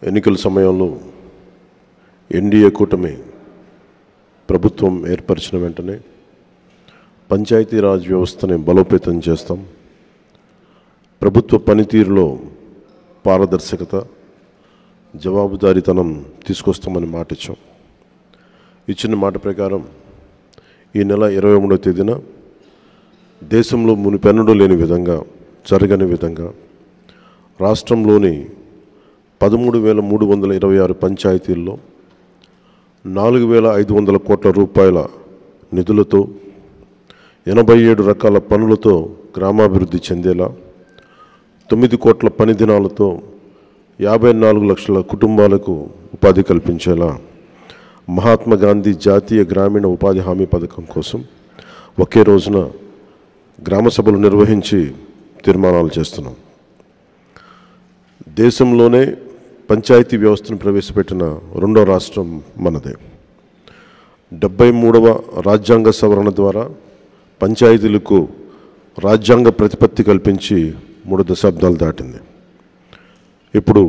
ఎన్నికల సమయంలో ఎన్డీఏ కూటమి ప్రభుత్వం ఏర్పరిచిన వెంటనే పంచాయతీరాజ్ వ్యవస్థని బలోపేతం చేస్తాం. ప్రభుత్వ పనితీరులో పారదర్శకత, జవాబుదారీతనం తీసుకొస్తామని మాట ఇచ్చాం. ఇచ్చిన మాట ప్రకారం ఈ నెల 23వ తేదీన దేశంలో మునిపెన్నడూ లేని విధంగా, జరగని విధంగా రాష్ట్రంలోని 13,326 పంచాయతీల్లో 4,500 కోట్ల రూపాయల నిధులతో 87 రకాల పనులతో గ్రామాభివృద్ధి చెందేలా, 9 కోట్ల పని దినాలతో 54 లక్షల కుటుంబాలకు ఉపాధి కల్పించేలా మహాత్మా గాంధీ జాతీయ గ్రామీణ ఉపాధి హామీ పథకం కోసం ఒకే రోజున గ్రామ సభలు నిర్వహించి తీర్మానాలు చేస్తున్నాం. దేశంలోనే పంచాయతీ వ్యవస్థను ప్రవేశపెట్టిన రెండో రాష్ట్రం మనదే. 73వ రాజ్యాంగ సవరణ ద్వారా పంచాయతీలకు రాజ్యాంగ ప్రతిపత్తి కల్పించి 3 దశాబ్దాలు దాటింది. ఇప్పుడు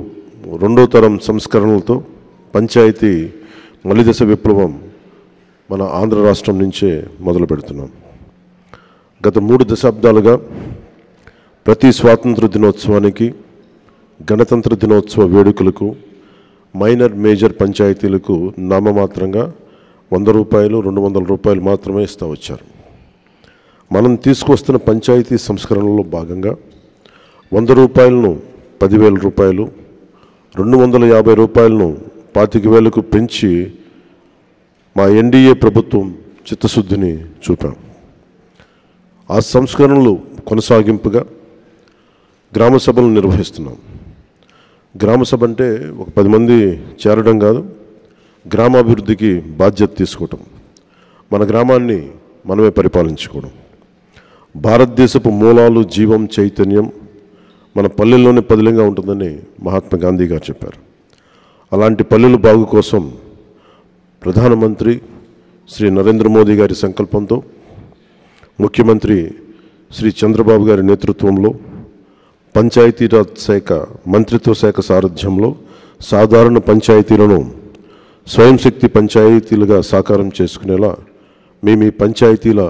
రెండో తరం సంస్కరణలతో పంచాయతీ మలిదశ విప్లవం మన ఆంధ్ర రాష్ట్రం నుంచే మొదలు పెడుతున్నాం. గత 3 దశాబ్దాలుగా ప్రతి స్వాతంత్ర దినోత్సవానికి, గణతంత్ర దినోత్సవ వేడుకలకు మైనర్, మేజర్ పంచాయతీలకు నామమాత్రంగా 100 రూపాయలు, 200 రూపాయలు మాత్రమే ఇస్తూ వచ్చారు. మనం తీసుకొస్తున్న పంచాయతీ సంస్కరణలో భాగంగా 100 రూపాయలను 10,000 రూపాయలు, 250 రూపాయలను 25,000కు పెంచి మా ఎన్డీఏ ప్రభుత్వం చిత్తశుద్ధిని చూపాం. ఆ సంస్కరణలు కొనసాగింపుగా గ్రామ సభలు నిర్వహిస్తున్నాం. గ్రామ సభ అంటే ఒక 10 మంది చేరడం కాదు, గ్రామాభివృద్ధికి బాధ్యత తీసుకోవటం, మన గ్రామాన్ని మనమే పరిపాలించుకోవడం. భారతదేశపు మూలాలు, జీవం, చైతన్యం మన పల్లెల్లోనే పదిలంగా ఉంటుందని మహాత్మా గాంధీ గారు చెప్పారు. అలాంటి పల్లెల బాగు కోసం ప్రధానమంత్రి శ్రీ నరేంద్ర మోదీ గారి సంకల్పంతో, ముఖ్యమంత్రి శ్రీ చంద్రబాబు గారి నేతృత్వంలో, పంచాయతీరాజ్ శాఖ మంత్రిత్వ శాఖ సారథ్యంలో సాధారణ పంచాయతీలను స్వయం శక్తి పంచాయతీలుగా సాకారం చేసుకునేలా మేము ఈ పంచాయతీల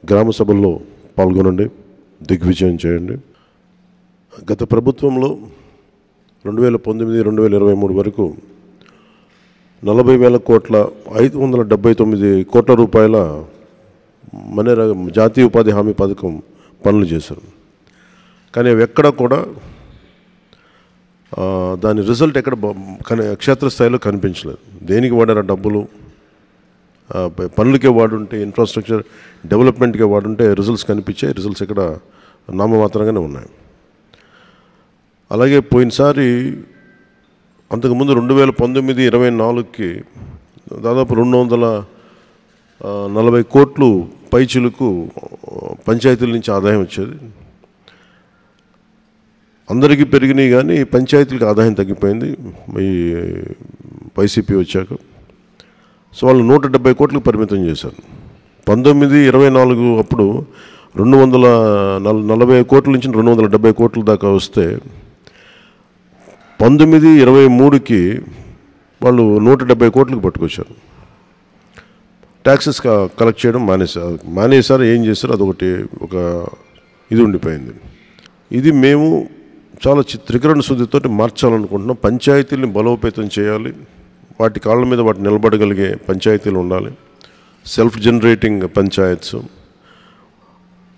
గ్రామ సభల్లో పాల్గొనండి, దిగ్విజయం చేయండి. గత ప్రభుత్వంలో 2019-2023 వరకు 40,000 కోట్ల 579 కోట్ల రూపాయల జాతీయ ఉపాధి హామీ పథకం పనులు చేశారు. కానీ అవి ఎక్కడ కూడా దాని రిజల్ట్ ఎక్కడ క్షేత్రస్థాయిలో కనిపించలేదు. దేనికి వాడారు డబ్బులు? పనులకే వాడుంటే, ఇన్ఫ్రాస్ట్రక్చర్ డెవలప్మెంట్కే వాడుంటే రిజల్ట్స్ కనిపించాయి. రిజల్ట్స్ ఇక్కడ నామమాత్రంగానే ఉన్నాయి. అలాగే పోయినసారి అంతకుముందు 2019-24కి దాదాపు 240 కోట్లు పైచిలకు పంచాయతీల నుంచి ఆదాయం వచ్చేది. అందరికీ పెరిగినాయి కానీ పంచాయతీలకు ఆదాయం తగ్గిపోయింది ఈ వైసీపీ వచ్చాక. సో వాళ్ళు 170 కోట్లకు పరిమితం చేశారు. 19-24 అప్పుడు 240 కోట్ల నుంచి 270 కోట్ల దాకా వస్తే 19-23కి వాళ్ళు 170 కోట్లకు పట్టుకొచ్చారు. ట్యాక్సెస్ కలెక్ట్ చేయడం మానేశారు. ఏం చేశారు? అదొకటి ఒక ఇది ఉండిపోయింది. ఇది మేము చాలా త్రికరణ శుద్ధితో మార్చాలనుకుంటున్నాం. పంచాయతీల్ని బలోపేతం చేయాలి, వాటి కాళ్ళ మీద వాటి నిలబడగలిగే పంచాయతీలు ఉండాలి. సెల్ఫ్ జనరేటింగ్ పంచాయత్స్,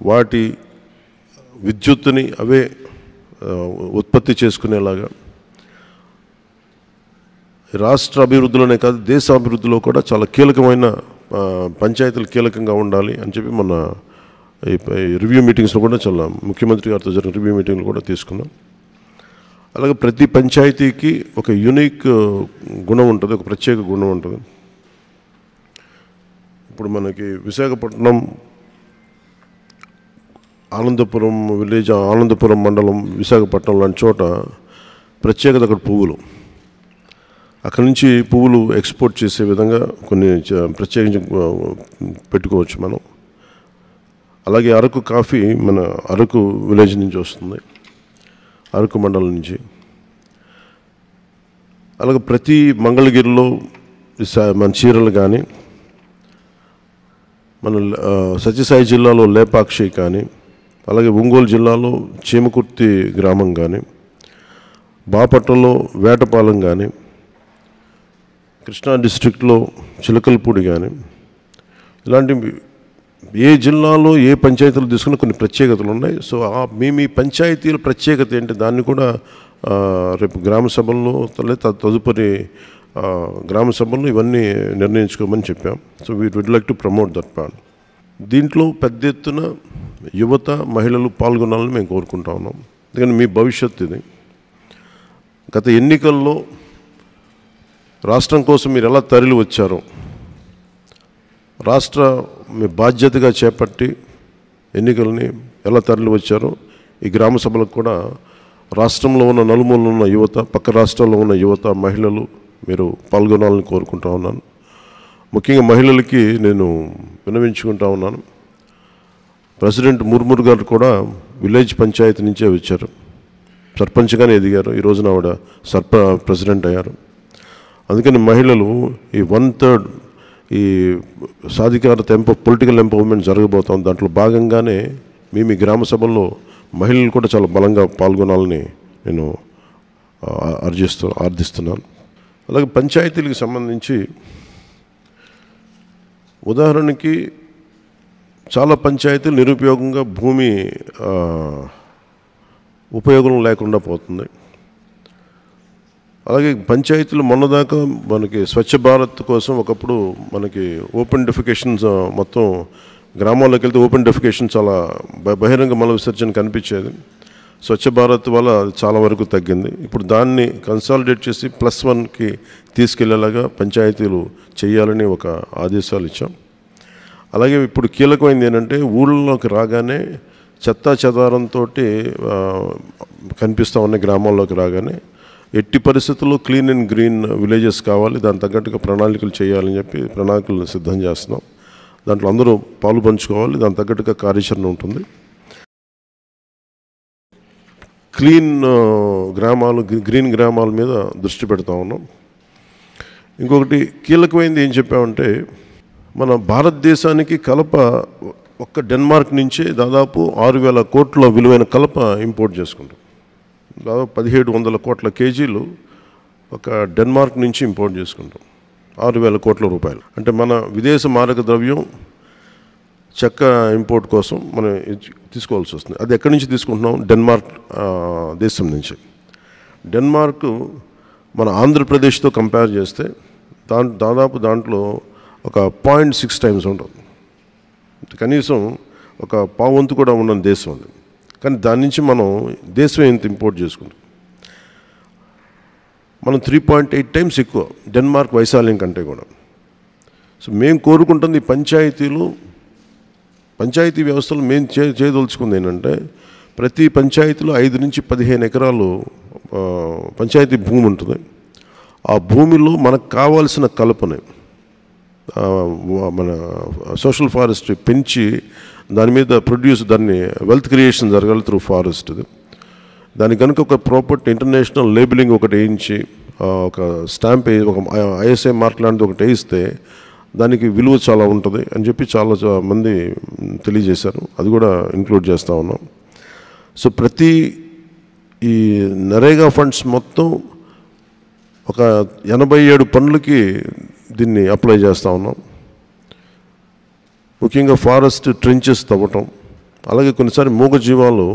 వాటి విద్యుత్తుని అవే ఉత్పత్తి చేసుకునేలాగా రాష్ట్ర అభివృద్ధిలోనే కాదు దేశ అభివృద్ధిలో కూడా చాలా కీలకమైన పంచాయతీలు కీలకంగా ఉండాలి అని చెప్పి మన రివ్యూ మీటింగ్స్లో కూడా చాలా ముఖ్యమంత్రి గారితో జరిగిన రివ్యూ మీటింగ్లు కూడా తీసుకున్నాం. అలాగే ప్రతి పంచాయతీకి ఒక యూనిక్ గుణం ఉంటుంది, ఒక ప్రత్యేక గుణం ఉంటుంది. ఇప్పుడు మనకి విశాఖపట్నం ఆనందపురం విలేజ్, ఆనందపురం మండలం, విశాఖపట్నం లాంటి చోట ప్రత్యేకత అక్కడ పువ్వులు. అక్కడి నుంచి పువ్వులు ఎక్స్పోర్ట్ చేసే విధంగా కొన్ని ప్రత్యేకించి పెట్టుకోవచ్చు మనం. అలాగే అరకు కాఫీ మన అరకు విలేజ్ నుంచి వస్తుంది, అరకు మండలం నుంచి. అలాగే ప్రతి మంగళగిరిలో మన చీరలు కానీ, మన సత్యసాయి జిల్లాలో లేపాక్షి కానీ, అలాగే ఒంగోలు జిల్లాలో చీమకుర్తి గ్రామం కానీ, బాపట్లలో వేటపాలెం కానీ, కృష్ణా డిస్ట్రిక్ట్లో చిలకలపూడి కానీ, ఇలాంటి ఏ జిల్లాలో ఏ పంచాయతీలు తీసుకున్న కొన్ని ప్రత్యేకతలు ఉన్నాయి. సో మీ పంచాయతీల ప్రత్యేకత ఏంటి, దాన్ని కూడా రేపు గ్రామ సభల్లో తదుపరి గ్రామ సభల్లో ఇవన్నీ నిర్ణయించుకోమని చెప్పాం. So we would like to promote that part. దీంట్లో పెద్ద ఎత్తున యువత, మహిళలు పాల్గొనాలని మేము కోరుకుంటా ఉన్నాం. ఎందుకంటే మీ భవిష్యత్తు ఇది. గత ఎన్నికల్లో రాష్ట్రం కోసం మీరు ఎలా తరలి వచ్చారో, రాష్ట్ర మీ బాధ్యతగా చేపట్టి ఎన్నికల్ని ఎలా తరలి వచ్చారో, ఈ గ్రామ సభలకు కూడా రాష్ట్రంలో ఉన్న నలుమూలలో ఉన్న యువత, పక్క రాష్ట్రాల్లో ఉన్న యువత, మహిళలు మీరు పాల్గొనాలని కోరుకుంటా ఉన్నాను. ముఖ్యంగా మహిళలకి నేను విన్నవించుకుంటా ఉన్నాను. ప్రెసిడెంట్ ముర్ముర్ గారు కూడా విలేజ్ పంచాయతీ నుంచే వచ్చారు, సర్పంచ్గానే ఎదిగారు. ఈ రోజున ఆవిడ ప్రెసిడెంట్ అయ్యారు. అందుకని మహిళలు ఈ 1/3 ఈ సాధికారత పొలిటికల్ ఎంపవర్మెంట్ జరగబోతాం. దాంట్లో భాగంగానే మీ గ్రామ సభల్లో మహిళలు కూడా చాలా బలంగా పాల్గొనాలని నేను ఆర్థిస్తున్నాను. అలాగే పంచాయతీలకు సంబంధించి ఉదాహరణకి చాలా పంచాయతీలు నిరుపయోగంగా భూమి ఉపయోగం లేకుండా పోతుంది. అలాగే పంచాయతీలు మొన్నదాకా మనకి స్వచ్ఛ భారత్ కోసం ఒకప్పుడు మనకి ఓపెన్ డెఫికేషన్స్ మొత్తం గ్రామాల్లోకి వెళ్తే ఓపెన్ డెఫికేషన్ చాలా బహిరంగ మల విసర్జన కనిపించేది. స్వచ్ఛ భారత్ వల్ల చాలా వరకు తగ్గింది. ఇప్పుడు దాన్ని కన్సాలిడేట్ చేసి +1కి తీసుకెళ్లేలాగా పంచాయతీలు చేయాలని ఒక ఆదేశాలు ఇచ్చాం. అలాగే ఇప్పుడు కీలకమైనది ఏంటంటే ఊళ్ళలోకి రాగానే చెత్తా చెదారంతో కనిపిస్తూ ఉన్న గ్రామాల్లోకి రాగానే ఎట్టి పరిస్థితుల్లో క్లీన్ అండ్ గ్రీన్ విలేజెస్ కావాలి, దాని తగ్గట్టుగా ప్రణాళికలు చేయాలని చెప్పి ప్రణాళికలు సిద్ధం చేస్తున్నాం. దాంట్లో అందరూ పాలు పంచుకోవాలి, దాని తగ్గట్టుగా కార్యాచరణ ఉంటుంది. క్లీన్ గ్రామాలు, గ్రీన్ గ్రామాల మీద దృష్టి పెడతా ఉన్నాం. ఇంకొకటి కీలకమైనది ఏం చెప్పామంటే, మన భారతదేశానికి కలప ఒక్క డెన్మార్క్ నుంచే దాదాపు 6,000 కోట్ల విలువైన కలప ఇంపోర్ట్ చేసుకుంటాం. దాదాపు 1,700 కోట్ల కేజీలు ఒక డెన్మార్క్ నుంచి ఇంపోర్ట్ చేసుకుంటాం. 6,000 కోట్ల రూపాయలు అంటే మన విదేశ మారక ద్రవ్యం చెక్క ఇంపోర్ట్ కోసం మనం తీసుకోవాల్సి వస్తుంది. అది ఎక్కడి నుంచి తీసుకుంటున్నాం? డెన్మార్క్ దేశం నుంచి. డెన్మార్క్ మన ఆంధ్రప్రదేశ్తో కంపేర్ చేస్తే దాదాపు దాంట్లో ఒక 0.6 టైమ్స్ ఉంటుంది. కనీసం ఒక పావంతు కూడా ఉన్న దేశం అది. కానీ దాని నుంచి మనం దేశం ఎంత ఇంపోర్ట్ చేసుకుంటాం, మనం 3.8 టైమ్స్ ఎక్కువ డెన్మార్క్ వైశాల్యం కంటే కూడా. సో మేము కోరుకుంటుంది పంచాయతీ వ్యవస్థలో మేము చేయదలుచుకుంది ఏంటంటే, ప్రతి పంచాయతీలో 5 నుంచి 15 ఎకరాలు పంచాయతీ భూమి ఉంటుంది. ఆ భూమిలో మనకు కావాల్సిన కలపని మన సోషల్ ఫారెస్ట్రీ పెంచి దాని మీద దాన్ని వెల్త్ క్రియేషన్ జరగాలి త్రూ ఫారెస్ట్. దాని కనుక ఒక ప్రాపర్టీ ఇంటర్నేషనల్ లేబులింగ్ ఒకటి వేయించి ఒక స్టాంప్ ఒక ISI మార్క్ లాంటిది ఒకటి వేయిస్తే దానికి విలువ చాలా ఉంటుంది అని చెప్పి చాలా మంది తెలియజేశారు. అది కూడా ఇంక్లూడ్ చేస్తూ ఉన్నాం. సో ప్రతి ఈ నరేగా ఫండ్స్ మొత్తం ఒక 87 పనులకి దీన్ని అప్లై చేస్తూ ఉన్నాం. ముఖ్యంగా ఫారెస్ట్ ట్రెంచెస్ తవ్వటం, అలాగే కొన్నిసారి మూగజీవాలు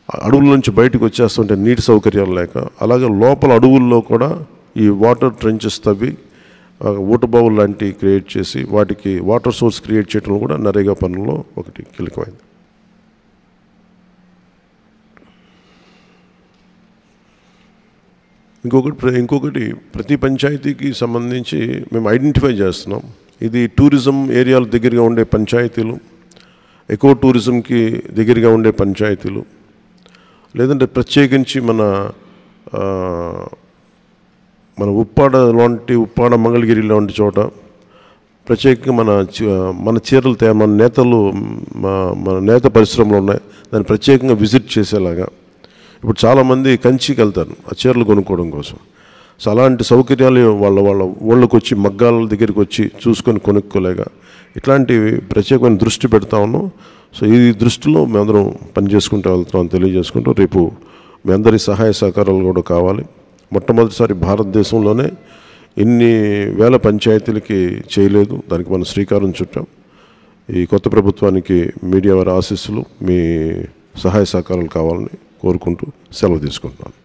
అడవుల నుంచి బయటకు వచ్చేస్తుంటే నీటి సౌకర్యాలు లేక, అలాగే లోపల అడవుల్లో కూడా ఈ వాటర్ ట్రెంచెస్ తవ్వి ఊటబావులు లాంటివి క్రియేట్ చేసి వాటికి వాటర్ సోర్స్ క్రియేట్ చేయడం కూడా నరేగా పనుల్లో ఒకటి కీలకమైంది. ఇంకొకటి ప్రతి పంచాయతీకి సంబంధించి మేము ఐడెంటిఫై చేస్తున్నాం. ఇది టూరిజం ఏరియాల దగ్గరగా ఉండే పంచాయతీలు, ఎకో టూరిజంకి దగ్గరగా ఉండే పంచాయతీలు, లేదంటే ప్రత్యేకించి మన ఉప్పాడ మంగళగిరి లాంటి చోట ప్రత్యేకంగా మన చీరలు మన నేతలు మన నేత పరిశ్రమలు ఉన్నాయి, దాన్ని ప్రత్యేకంగా విజిట్ చేసేలాగా. ఇప్పుడు చాలామంది కంచికి వెళ్తారు ఆ చీరలు కొనుక్కోవడం కోసం. సో అలాంటి సౌకర్యాలు వాళ్ళ ఊళ్ళకి వచ్చి మగ్గాల దగ్గరికి వచ్చి చూసుకొని కొనుక్కోలేక ఇట్లాంటివి ప్రత్యేకమైన దృష్టి పెడతా ఉన్నాం. సో ఈ దృష్టిలో మేమందరం పనిచేసుకుంటూ వెళ్తున్నాం తెలియజేసుకుంటూ, రేపు మీ అందరి సహాయ సహకారాలు కూడా కావాలి. మొట్టమొదటిసారి భారతదేశంలోనే ఇన్ని వేల పంచాయతీలకి చేయలేదు, దానికి మనం శ్రీకారం చుట్టాం. ఈ కొత్త ప్రభుత్వానికి మీడియా వారి ఆశీస్సులు, మీ సహాయ సహకారాలు కావాలని కోరుకుంటూ సెలవు తీసుకుంటున్నాను.